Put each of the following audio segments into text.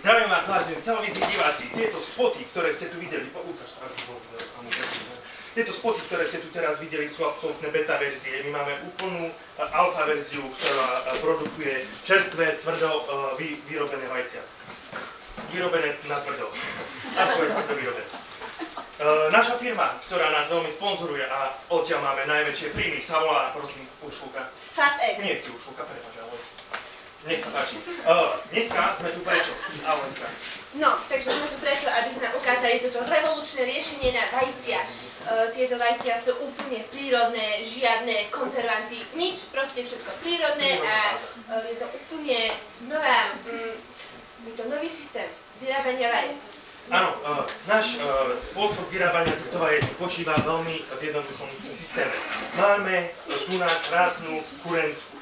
Zdravím vás, vážení televízni diváci. Tieto spoty, ktoré ste tu videli, tieto spoty, ktoré ste tu teraz videli, sú absolútne beta verzie. My máme úplnú alfa verziu, ktorá produkuje čerstvé, tvrdo vyrobené vajcia. Vyrobené na tvrdo. A svoje tvrdo vyrobené. Naša firma, ktorá nás veľmi sponzoruje a odtiaľ máme najväčšie príjmy, sa volá, prosím, Uršulka. Fast Egg. Nie si Uršulka, prepáč, ale nech sa páči. Dneska sme tu prečo? Ahojska. No, takže sme tu preto, aby sme ukázali toto revolučné riešenie na vajcia. Tieto vajcia sú úplne prírodné, žiadne konzervanty, nič, proste všetko prírodné a je to úplne nový systém vyrábania vajec. Áno, náš spôsob vyrábania týchto vajec spočíva veľmi v jednoduchom systéme. Máme tu na krásnu kurencu.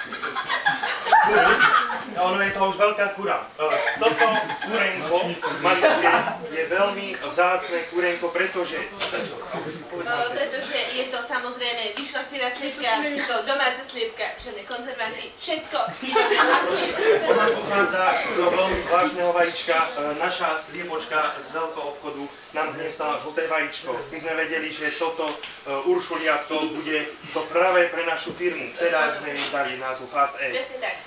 Ono je to už veľká kura. Toto kurenko je veľmi vzácne kurenko, pretože... Pretože je to samozrejme vyšľachtilá sliepka, to domáca sliepka, žiadne konzervanty, všetko prírodné látky. Ona pochádza z veľmi zvláštneho vajíčka. Naša sliepočka z veľkého obchodu nám znesla žlté vajíčko. My sme vedeli, že toto Uršuliatko bude to práve pre našu firmu. Teraz sme im dali názvu Fast Egg.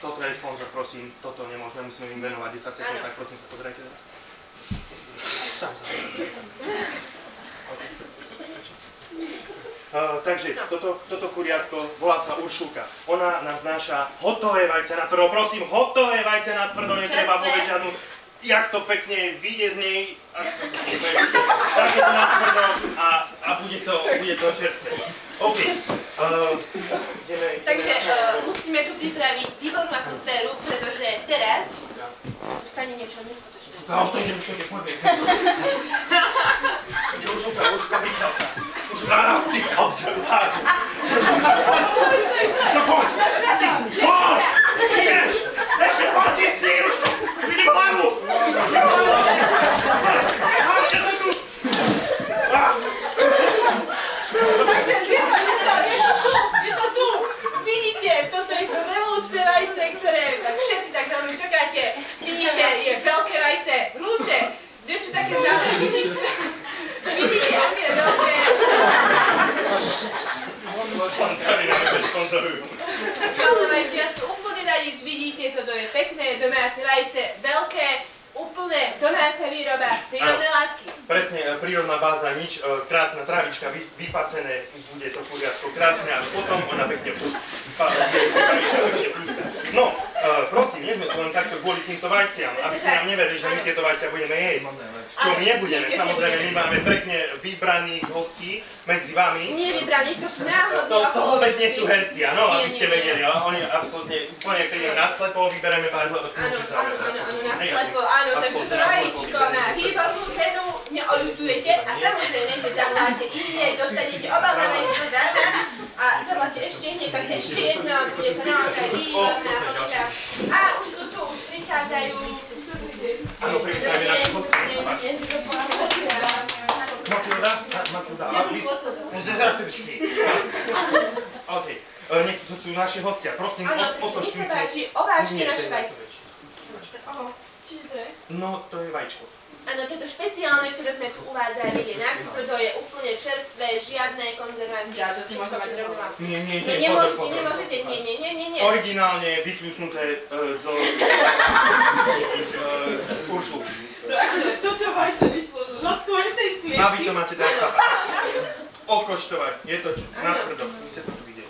Toto je sponsor, prosím, toto nemôžeme, musíme im venovať 10 sekúnd, tak prosím sa pozrite. Takže toto kuriatko volá sa Uršulka. Ona nám znáša hotové vajce na tvrdo. Prosím, hotové vajce na tvrdo, netreba povedať žiadnu, jak to pekne vyjde z nej, tak je to na tvrdo a bude to čerstvé. OK. Takže musíme tu pripraviť výbornú atmosféru, pretože teraz tu stane niečo neskutočné. Už to ide, poďme. Uršulka, vychalka. No poď! Poď! Ideš! Ešte poďte si! Už to! Vidím hlavu! Máte to tu! Takže je to tu! Vidíte, toto je to revolučné vajce, ktoré všetci tak veľmi čakáte. Vidíte, je veľké vajce, rúče, niečo také veľké, vidíte, aké je veľké. Malé vajcia sú úplne na nič, vidíte, toto je pekné domáce vajce, veľké, úplne domáca výroba, prírodné látky. Presne, prírodná báza, nič, krásna trávička, vypasené, bude to kuriatko krásne, až potom ona pekne púšta. No, prosím, nie sme tu len takto kvôli týmto vajciam, aby ste nám neverili, že my tieto vajcia budeme jesť. Čo my nebudeme, samozrejme, my máme pekne vybraných hostí medzi vami. Nie vybraných, to sú náhodní. To vôbec nie sú herci, áno, aby ste vedeli, oni absolútne, úplne prídeme naslepo, vybereme pár kľúčic. Áno, naslepo, áno, takže to vajíčko má výbornú cenu, neoľutujete a samozrejme, keď zavoláte iné, dostanete obal na vajíčko zdarma a zavoláte ešte hneď, tak ešte jedno, bude to naozaj výborná fotka. A už sú tu, už prichádzajú. Áno, prichádzajú naši hostia, nech sa páči. Matilda, OK, to sú naši hostia, prosím, otočte. Nech sa páči, ovážte naše vajce. Čiže to je? No, to je vajíčko. Áno, toto špeciálne, ktoré sme tu uvádzali, je na tvrdo, je úplne čerstvé, žiadne konzervanty. Ja to si môžem mať rovno. Nie, nemôžete, nie. Originálne vyfľusnuté z Uršulky. Toto vajce vyšlo zo zadkovej tej sliepky. A vy to máte teraz chápať. Okoštovať, je to na tvrdo, my ste to tu videli.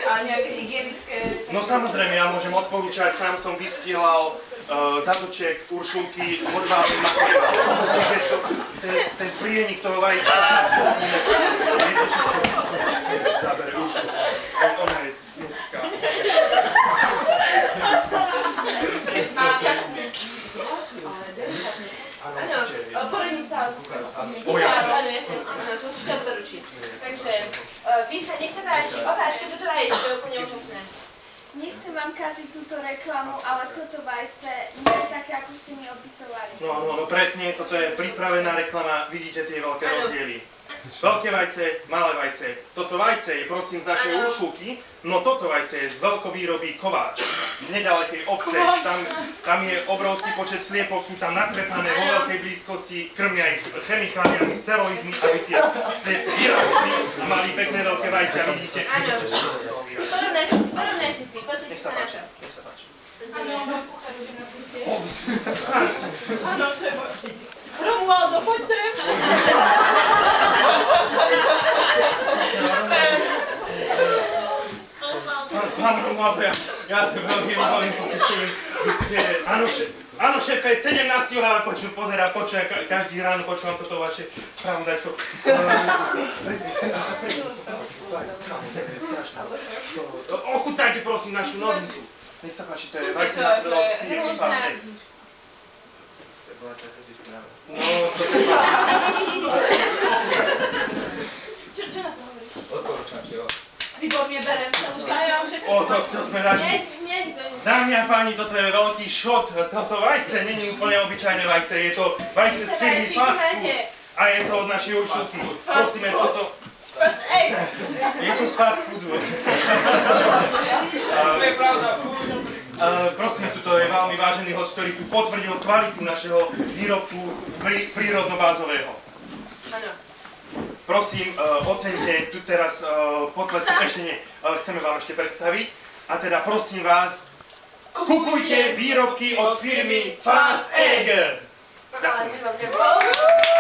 A nejaké hygienické... No samozrejme, ja môžem odporúčať, sám som vystielal zadoček Uršulky odvážny materiál. Čiže ten prienik toho vajíčka, je to všetko. Zabere Uršulku. Ona je dneska. Áno, poradím sa s to určite odporúčim. Takže, nech sa páči, ovážte toto vajíčko, je úplne úžasné. Nechcem vám kaziť túto reklamu, ale toto vajce nie je také, ako ste mi opisovali. No presne, toto je pripravená reklama, vidíte tie veľké rozdiely. Veľké vajce, malé vajce. Toto vajce je prosím z našej Uršulky, no toto vajce je z veľkovýroby Kováč. z nedalekej obce. Tam je obrovský počet sliepok, sú tam natrepané vo veľkej blízkosti, krmia ich chemikáliami, steroidmi, aby tie sliepky vyrástli a mali pekné veľké vajcia. Vidíte, čo sa z toho vyrástli. Porovnajte si, pozrite Nech sa sa na páči, to. nech sa páči. Áno, môj kuchár už je na ceste. Áno, to je môj. Romualdo, poď sem. Pán Romualdo, ja sa veľmi potešujem. Vy ste, áno, šéfe, 17 hľava pozerá, každý ráno počúvam toto vaše spravodajstvo. Ochutnajte prosím našu novinku. Nech sa páči, to je vajce na tvrdol od firmy Fast Egg. No, to je Čo na to hovoríš? Odporúčam ti ho. Výborne, berem celú všetko. to sme radi. Hneď, Dámy a páni, toto je veľký šot. Toto vajce není úplne obyčajné vajce, je to vajce z firmy Fast Food. A je to od našej Uršulky. Prosíme toto. Je to z Fast Foodu. To je pravda, Prosíme, tu je veľmi vážený host, ktorý tu potvrdil kvalitu našeho výrobku prírodno-bázového. Prosím, oceňte tu teraz potlesku, ešte nie, chceme vám ešte predstaviť. A teda prosím vás, kupujte výrobky od firmy Fast Egg. Ďakujem.